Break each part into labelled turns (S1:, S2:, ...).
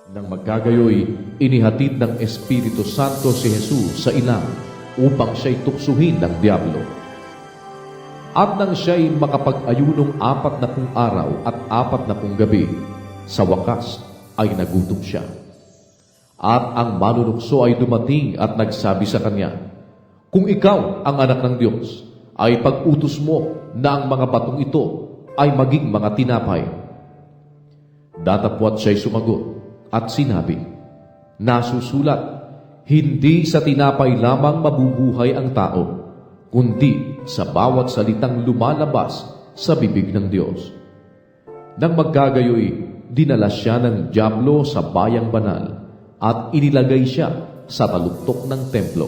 S1: Nang magkagayoy, inihatid ng Espiritu Santo si Jesus sa ilang upang siya'y tuksuhin ng diablo. At nang siya'y makapag-ayunong 40 araw at 40 gabi, sa wakas ay nagutom siya. At ang manunukso ay dumating at nagsabi sa kanya, "Kung ikaw ang anak ng Diyos, ay pag-utos mo na ang mga batong ito ay maging mga tinapay." Datapwat siya'y sumagot at sinabi, "Nasusulat, hindi sa tinapay lamang mabubuhay ang tao, kundi sa bawat salitang lumalabas sa bibig ng Diyos." Nang magkagayoy, dinala siya ng diablo sa bayang banal at inilagay siya sa taluktok ng templo.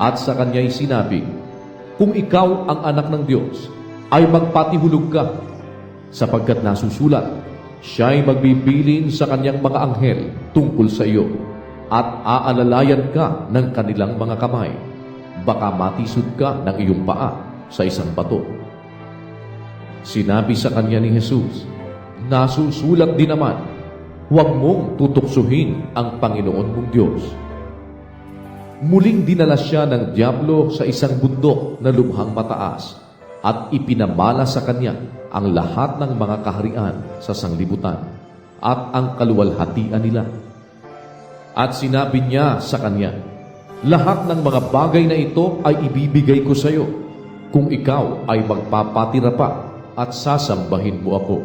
S1: At sa kanya'y sinabi, "Kung ikaw ang anak ng Diyos, ay magpatihulog ka, sapagkat nasusulat, siya'y magbibilin sa kanyang mga anghel tungkol sa iyo, at aalalayan ka ng kanilang mga kamay. Baka matisod ka ng iyong paa sa isang bato." Sinabi sa kanya ni Jesus, "Nasusulat din naman, huwag mong tutuksuhin ang Panginoon mong Diyos." Muling dinala siya ng diablo sa isang bundok na lubhang mataas at ipinamala sa kanya ang lahat ng mga kaharian sa sanglibutan at ang kaluwalhatian nila. At sinabi niya sa kanya, "Lahat ng mga bagay na ito ay ibibigay ko sa iyo kung ikaw ay magpapatira pa at sasambahin mo ako."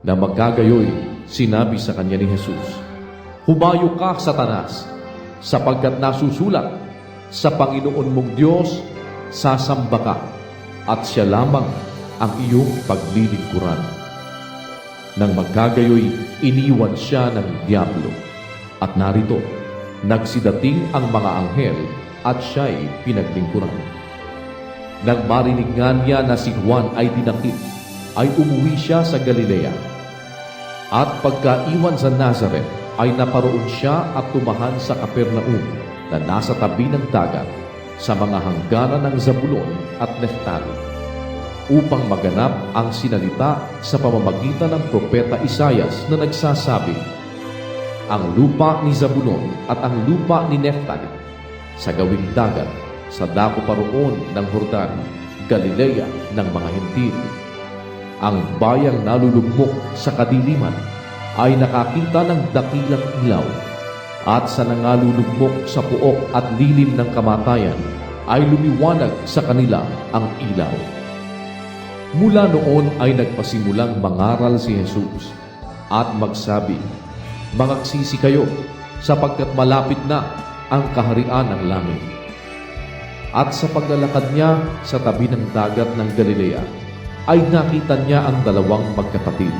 S1: Na magkagayoy, sinabi sa kanya ni Jesus, "Humayo ka, Satanas, sapagkat nasusulat, sa Panginoon mong Diyos sasamba ka, at siya lamang ang iyong paglilingkuran." Nang magkagayoy, iniwan siya ng diablo. At narito, nagsidating ang mga anghel at siya'y pinaglingkuran. Nang marinig nga niya na si Juan ay dinakip, ay umuwi siya sa Galilea. At pagkaiwan sa Nazareth, ay naparoon siya at tumahan sa Capernaum na nasa tabi ng dagat sa mga hangganan ng Zabulon at Neftali, upang maganap ang sinalita sa pamamagitan ng propeta Isaias na nagsasabi, "Ang lupa ni Zabulon at ang lupa ni Neftali, sa gawing dagat, sa dako paroon ng Jordan, Galilea ng mga Hentil. Ang bayang nalulugmok sa kadiliman ay nakakita ng dakilang ilaw, at sa nangalulugmok sa puok at lilim ng kamatayan ay lumiwanag sa kanila ang ilaw." Mula noon ay nagpasimulang mangaral si Jesus at magsabi, "Mangagsisi kayo, sapagkat malapit na ang kaharian ng langit." At sa paglalakad niya sa tabi ng dagat ng Galilea, ay nakita niya ang dalawang magkapatid,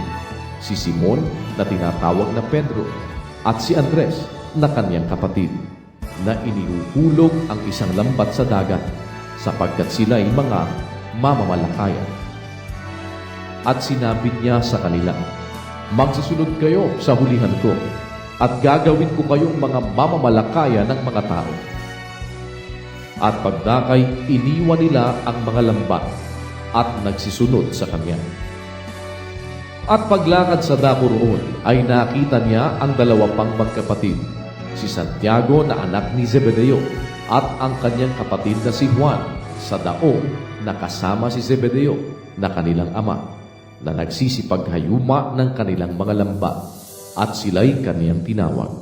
S1: si Simon na tinatawag na Pedro at si Andres na kanyang kapatid, na inihuhulog ang isang lambat sa dagat, sapagkat sila'y mga mamamalakayan. At sinabi niya sa kanila, "Magsusunod kayo sa hulihan ko, at gagawin ko kayong mga mamamalakayan ng mga tao." At pagdakay, iniwan nila ang mga lambat at nagsisunod sa kanya. At paglakad sa dako roon, ay nakita niya ang dalawa pang magkapatid, si Santiago na anak ni Zebedeo at ang kanyang kapatid na si Juan, sa daong na kasama si Zebedeo na kanilang ama, na nagsisipaghayuma ng kanilang mga lambat, at sila'y kaniyang tinawag.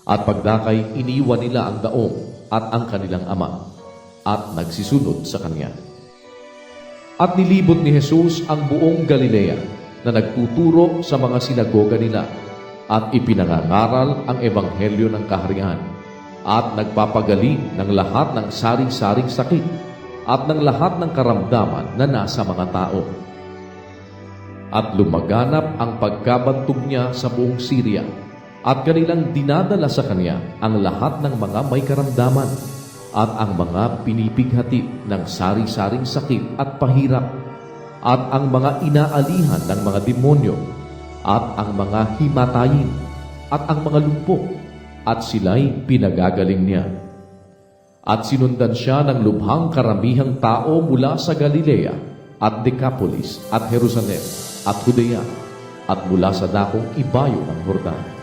S1: At pagdakay, iniwan nila ang daong at ang kanilang ama, at nagsisunod sa kanya. At nilibot ni Jesus ang buong Galilea, na nagtuturo sa mga sinagoga nila, at ipinangangaral ang ebanghelyo ng kaharian, at nagpapagaling ng lahat ng saring-saring sakit at ng lahat ng karamdaman na nasa mga tao. At lumaganap ang pagkabantog niya sa buong Syria, at kanilang dinadala sa kanya ang lahat ng mga may karamdaman at ang mga pinipighati ng sari-saring sakit at pahirap, at ang mga inaalihan ng mga demonyo, at ang mga himatayin, at ang mga lumpo, at sila'y pinagagaling niya. At sinundan siya ng lubhang karamihang tao mula sa Galilea, at Decapolis, at Jerusalem, at Judea, at mula sa dakong ibayo ng Jordan.